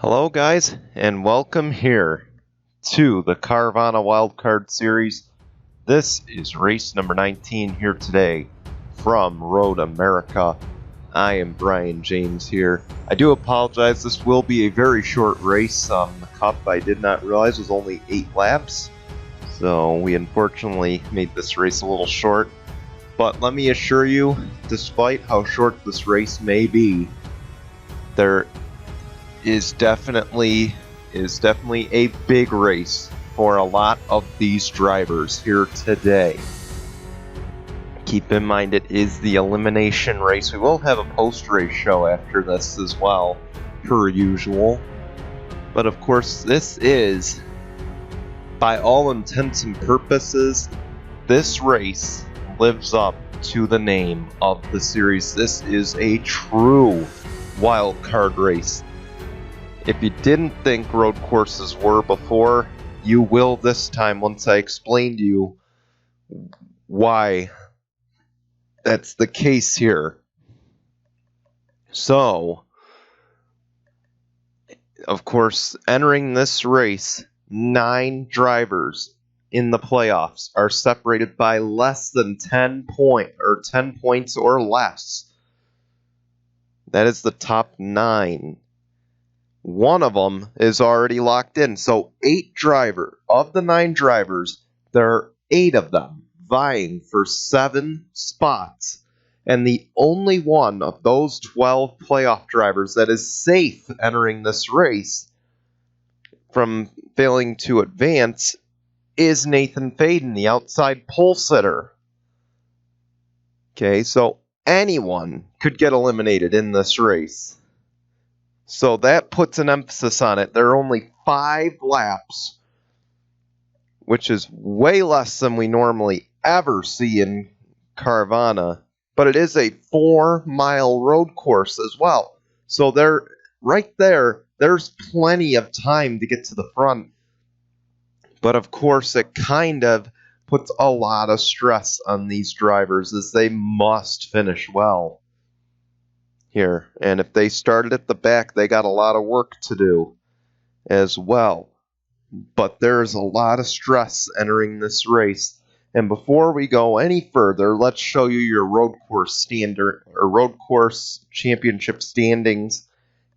Hello guys, and welcome here to the Carvana Wildcard Series. This is race number 19 here today from Road America. I am Brian James here. I do apologize, this will be a very short race. The Cup, I did not realize, was only 8 laps. So we unfortunately made this race a little short. But let me assure you, despite how short this race may be, there is definitely a big race for a lot of these drivers here today. Keep in mind it is the elimination race. We will have a post-race show after this as well, per usual. But of course, this is, by all intents and purposes, this race lives up to the name of the series. This is a true wild card race. If you didn't think road courses were before, you will this time once I explain to you why that's the case here. So, of course, entering this race, 9 drivers in the playoffs are separated by less than 10 points or less. That is the top 9. One of them is already locked in. So 8 drivers. Of the 9 drivers, there are 8 of them vying for 7 spots. And the only one of those 12 playoff drivers that is safe entering this race from failing to advance is Nathan Faden, the outside pole sitter. Okay, so anyone could get eliminated in this race. So that puts an emphasis on it. There are only 5 laps, which is way less than we normally ever see in Carvana. But it is a 4-mile road course as well. So there's plenty of time to get to the front. But of course, it kind of puts a lot of stress on these drivers as they must finish well here. And if they started at the back, they got a lot of work to do as well. But there's a lot of stress entering this race. And before we go any further, let's show you your road course championship standings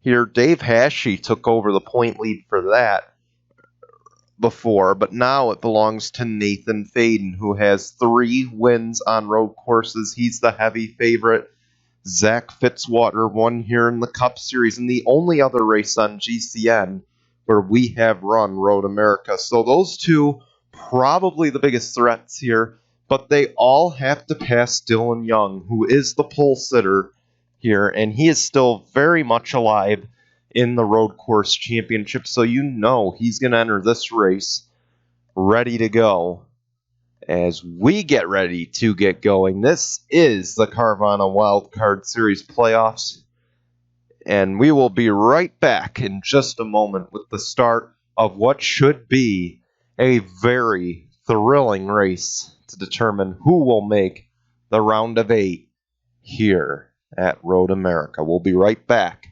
here. Dave Hashey took over the point lead for that before, but now it belongs to Nathan Faden, who has 3 wins on road courses. He's the heavy favorite. Zach Fitzwater won here in the Cup Series, and the only other race on GCN where we have run Road America. So those 2, probably the biggest threats here, but they all have to pass Dylan Young, who is the pole sitter here, and he is still very much alive in the road course championship, so you know he's going to enter this race ready to go. As we get ready to get going, this is the Carvana Wildcard Series playoffs, and we will be right back in just a moment with the start of what should be a very thrilling race to determine who will make the round of 8 here at Road America. We'll be right back.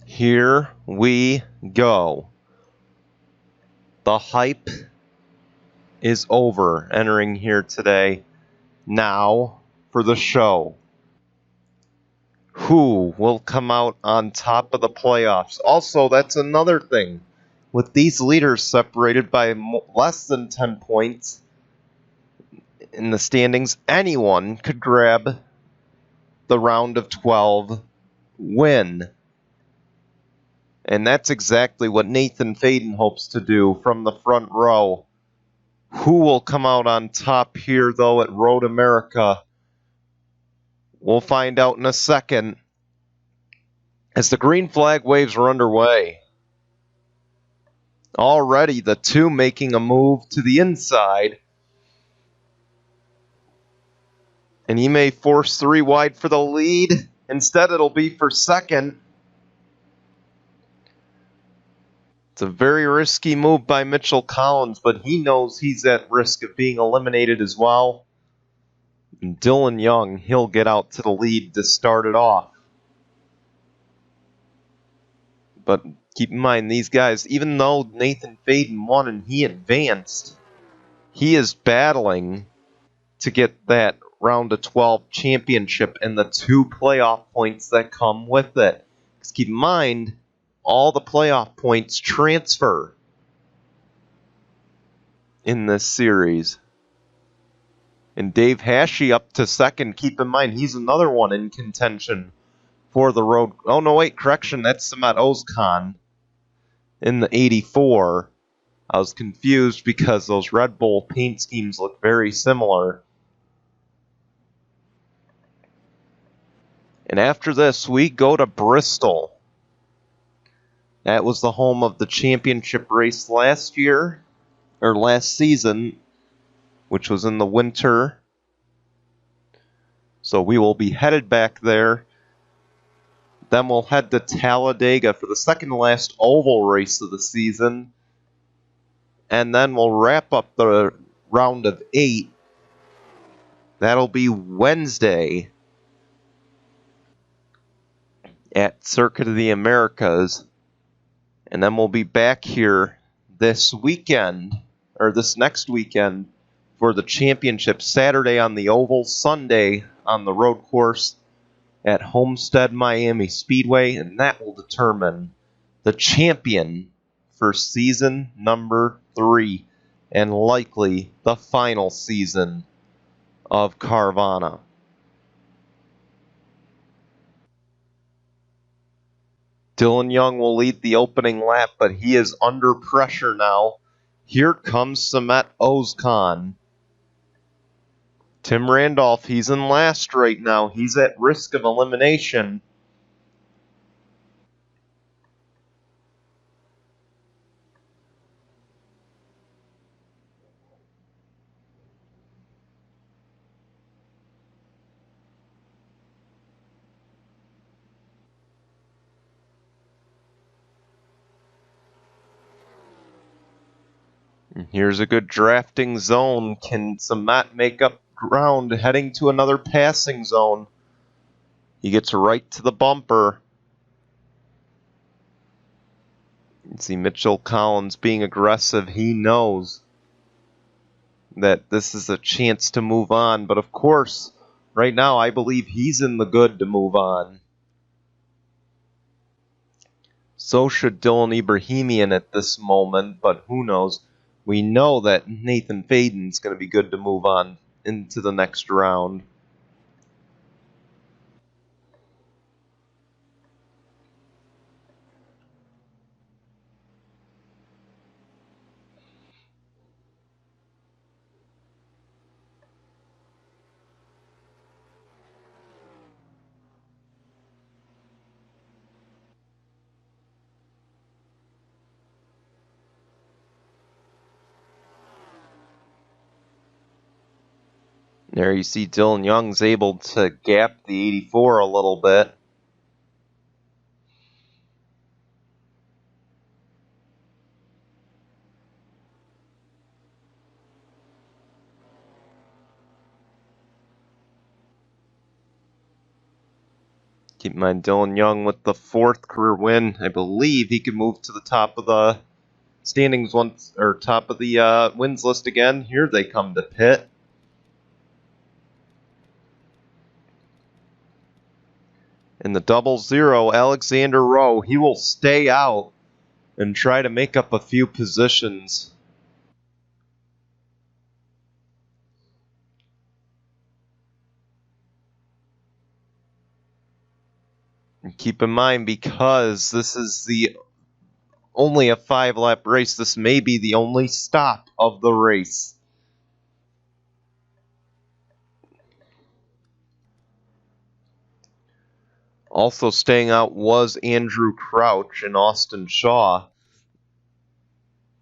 Here we go. The hype is over entering here today. Now for the show. Who will come out on top of the playoffs? Also, that's another thing. With these leaders separated by less than 10 points in the standings, anyone could grab the round of 12 win. And that's exactly what Nathan Faden hopes to do from the front row. Who will come out on top here, though, at Road America? We'll find out in a second as the green flag waves are underway. Already the 2 making a move to the inside. And he may force 3 wide for the lead. Instead, it'll be for second. It's a very risky move by Mitchell Collins, but he knows he's at risk of being eliminated as well. And Dylan Young, he'll get out to the lead to start it off. But keep in mind, these guys, even though Nathan Faden won and he advanced, he is battling to get that round of 12 championship and the 2 playoff points that come with it. Because keep in mind, all the playoff points transfer in this series. And Dave Hashey up to second. Keep in mind, he's another one in contention for the road. Oh, no, wait, correction. That's Samet Ozkan in the 84. I was confused because those Red Bull paint schemes look very similar. And after this, we go to Bristol. That was the home of the championship race last year, or last season, which was in the winter. So we will be headed back there. Then we'll head to Talladega for the second to last oval race of the season. And then we'll wrap up the round of 8. That'll be Wednesday at Circuit of the Americas. And then we'll be back here this weekend, or this next weekend, for the championship. Saturday on the oval, Sunday on the road course at Homestead Miami Speedway, and that will determine the champion for season number 3, and likely the final season of Carvana. Dylan Young will lead the opening lap, but he is under pressure now. Here comes Samet Ozkan. Tim Randolph, he's in last right now. He's at risk of elimination. And here's a good drafting zone. Can Samet make up ground heading to another passing zone? He gets right to the bumper. You see Mitchell Collins being aggressive. He knows that this is a chance to move on. But of course, right now I believe he's in the good to move on. So should Dylan Ibrahimian at this moment, but who knows? We know that Nathan Faden's going to be good to move on into the next round. There you see Dylan Young's able to gap the 84 a little bit. Keep in mind, Dylan Young with the 4th career win. I believe he could move to the top of the standings once, or top of the wins list again. Here they come to pit. In the 00, Alexander Rowe, he will stay out and try to make up a few positions. And keep in mind, because this is only a 5-lap race, this may be the only stop of the race. Also staying out was Andrew Crouch and Austin Shaw.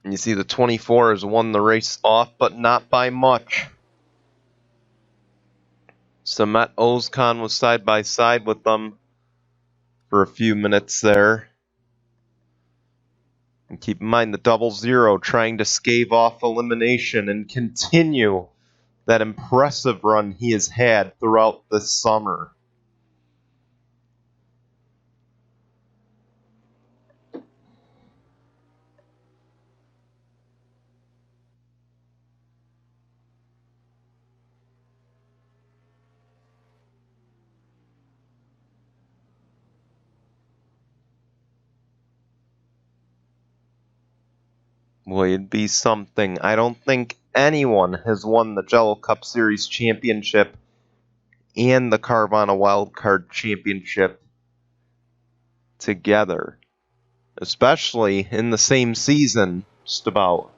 And you see the 24 has won the race off, but not by much. Samet Ozkan was side by side with them for a few minutes there. And keep in mind the 00 trying to stave off elimination and continue that impressive run he has had throughout this summer. Well, it'd be something. I don't think anyone has won the Jello Cup Series championship and the Carvana Wildcard Championship together, especially in the same season, just about.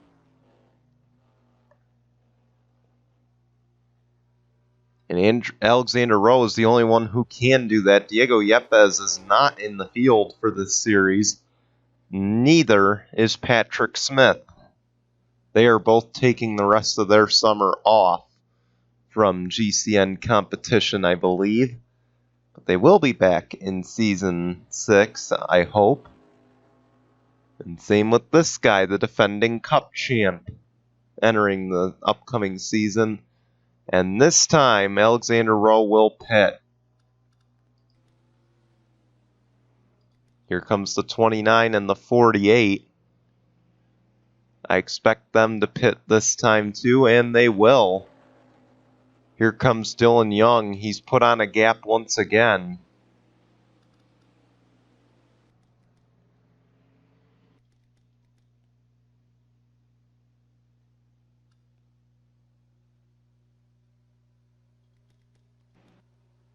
And Alexander Rowe is the only one who can do that. Diego Yepes is not in the field for this series. Neither is Patrick Smith. They are both taking the rest of their summer off from GCN competition, I believe. But they will be back in Season 6, I hope. And same with this guy, the defending Cup champ, entering the upcoming season. And this time, Alexander Rowe will pit. Here comes the 29 and the 48. I expect them to pit this time too, and they will. Here comes Dylan Young. He's put on a gap once again.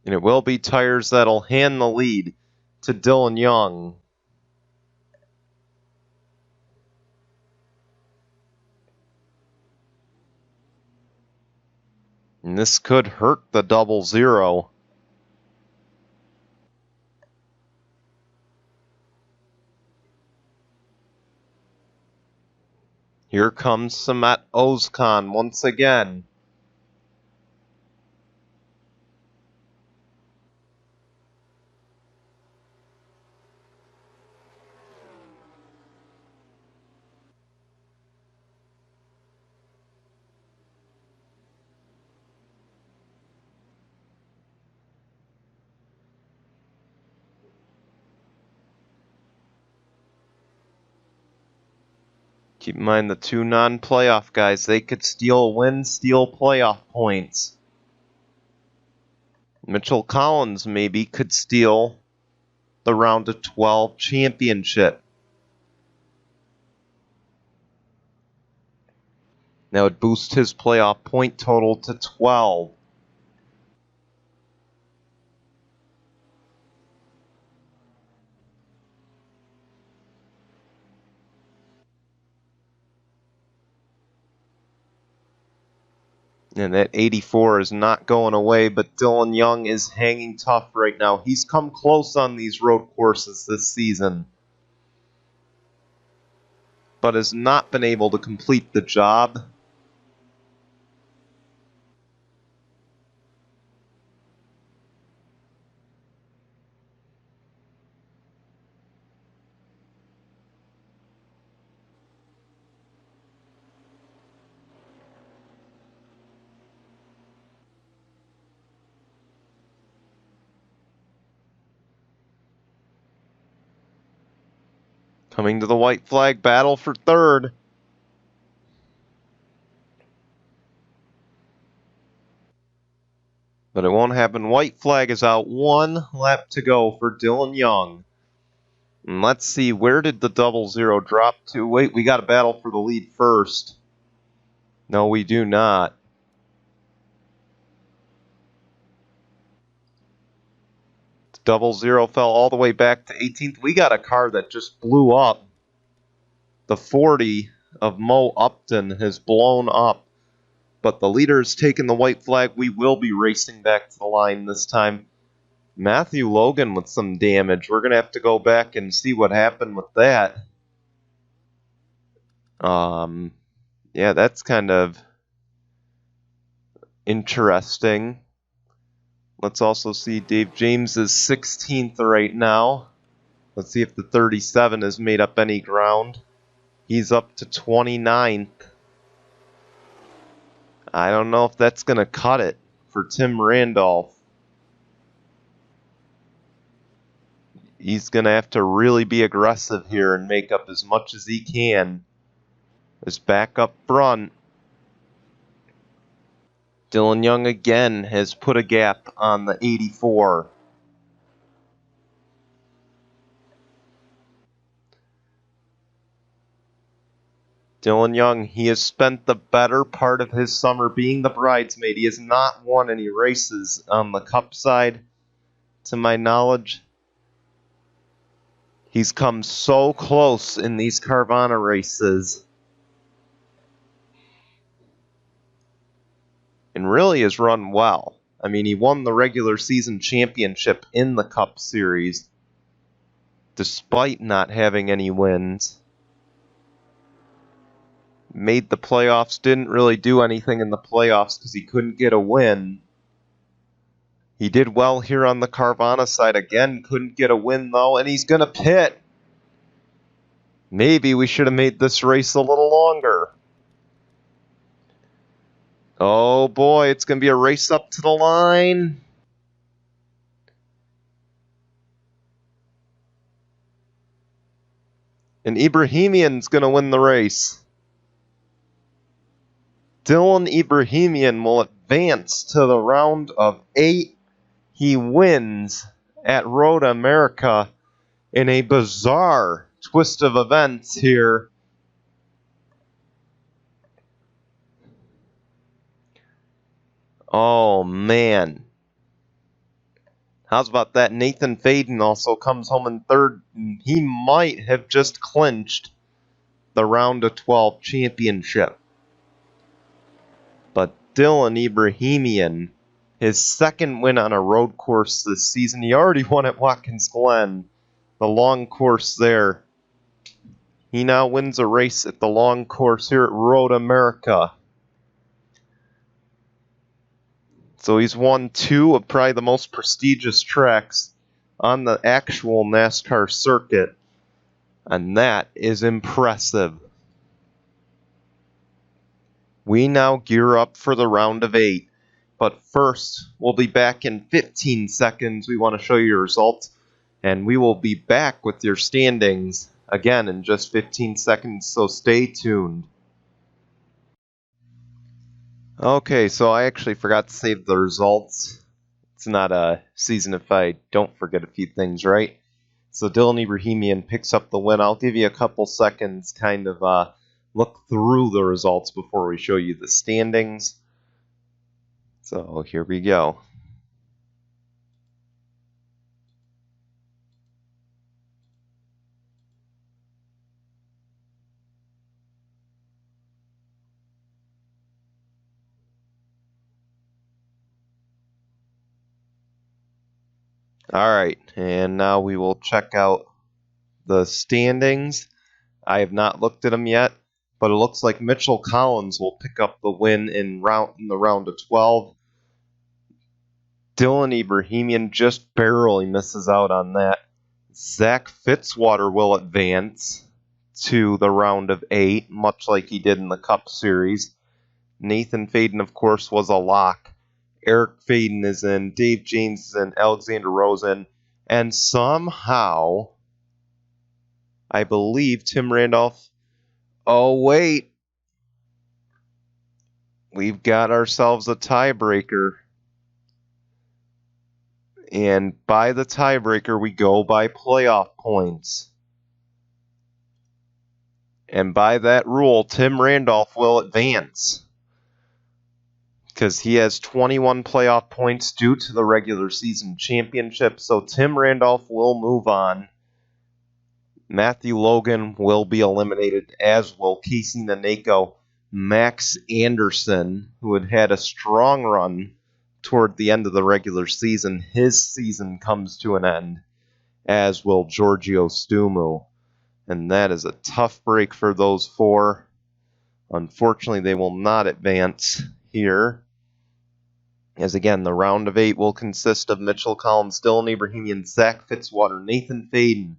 And it will be tires that'll hand the lead to Dylan Young. And this could hurt the 00. Here comes Samet Ozkan once again. Keep in mind the two non-playoff guys, they could steal a win, steal playoff points. Mitchell Collins maybe could steal the round of 12 championship. That would boost his playoff point total to 12. And that 84 is not going away, but Dylan Young is hanging tough right now. He's come close on these road courses this season, but has not been able to complete the job. Coming to the white flag battle for third. But it won't happen. White flag is out. 1 lap to go for Dylan Young. And let's see, where did the 00 drop to? Wait, we got to battle for the lead first. No, we do not. The 00 fell all the way back to 18th. We got a car that just blew up. The 40 of Mo Upton has blown up. But the leader has taken the white flag. We will be racing back to the line this time. Matthew Logan with some damage. We're going to have to go back and see what happened with that. Yeah, that's kind of interesting. Let's also see Dave James is 16th right now. Let's see if the 37 has made up any ground. He's up to 29th. I don't know if that's going to cut it for Tim Randolph. He's going to have to really be aggressive here and make up as much as he can. Is back up front. Dylan Young again has put a gap on the 84. Dylan Young, he has spent the better part of his summer being the bridesmaid. He has not won any races on the Cup side, to my knowledge. He's come so close in these Carvana races. And really has run well. I mean, he won the regular season championship in the Cup Series, despite not having any wins. Made the playoffs, didn't really do anything in the playoffs because he couldn't get a win. He did well here on the Carvana side. Again, couldn't get a win though, and he's going to pit. Maybe we should have made this race a little longer. Oh boy, it's going to be a race up to the line. And Ibrahimian's going to win the race. Dylan Ibrahimian will advance to the round of 8. He wins at Road America in a bizarre twist of events here. Oh, man. How's about that? Nathan Faden also comes home in third. He might have just clinched the round of 12 championship. But Dylan Ibrahimian, his second win on a road course this season. He already won at Watkins Glen, the long course there. He now wins a race at the long course here at Road America. So he's won 2 of probably the most prestigious tracks on the actual NASCAR circuit. And that is impressive. We now gear up for the round of 8. But first, we'll be back in 15 seconds. We want to show you your results. And we will be back with your standings again in just 15 seconds, so stay tuned. Okay, so I actually forgot to save the results. It's not a season if I don't forget a few things, right? So Dylan Ibrahimian picks up the win. I'll give you a couple seconds kind of look through the results before we show you the standings. So here we go. Alright, and now we will check out the standings. I have not looked at them yet, but it looks like Mitchell Collins will pick up the win in the round of 12. Dylan Ibrahimian just barely misses out on that. Zach Fitzwater will advance to the round of 8, much like he did in the Cup Series. Nathan Faden, of course, was a lock. Eric Faden is in, Dave James is in, Alexander Rosen, and somehow, I believe Tim Randolph. Oh, wait. We've got ourselves a tiebreaker. And by the tiebreaker, we go by playoff points. And by that rule, Tim Randolph will advance, because he has 21 playoff points due to the regular season championship. So Tim Randolph will move on. Matthew Logan will be eliminated, as will Casey Naneko. Max Anderson, who had a strong run toward the end of the regular season, his season comes to an end, as will Giorgio Stumu. And that is a tough break for those 4. Unfortunately, they will not advance here. As again, the round of 8 will consist of Mitchell Collins, Dylan Ibrahimian, Zach Fitzwater, Nathan Faden,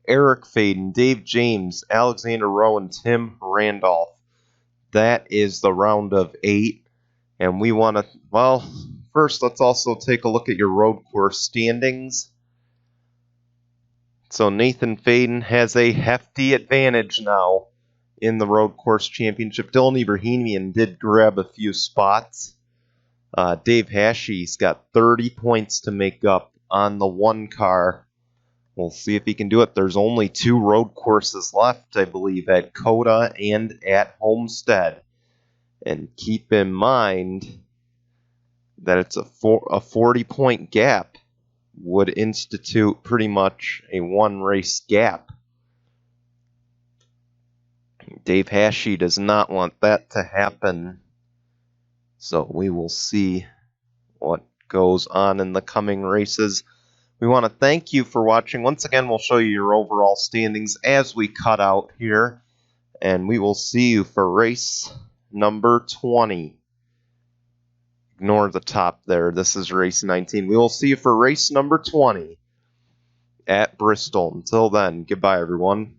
Eric Faden, Dave James, Alexander Rowe, and Tim Randolph. That is the round of 8. And we want to, well, first let's also take a look at your road course standings. So Nathan Faden has a hefty advantage now in the road course championship. Dylan Ibrahimian did grab a few spots. Dave Hashey's got 30 points to make up on the 1 car We'll see if he can do it. There's only 2 road courses left, I believe, at Coda and at Homestead. And keep in mind that it's a 40-point gap would institute pretty much a 1-race gap. Dave Hashi does not want that to happen. So we will see what goes on in the coming races. We want to thank you for watching. Once again, we'll show you your overall standings as we cut out here. And we will see you for race number 20. Ignore the top there. This is race 19. We will see you for race number 20 at Bristol. Until then, goodbye, everyone.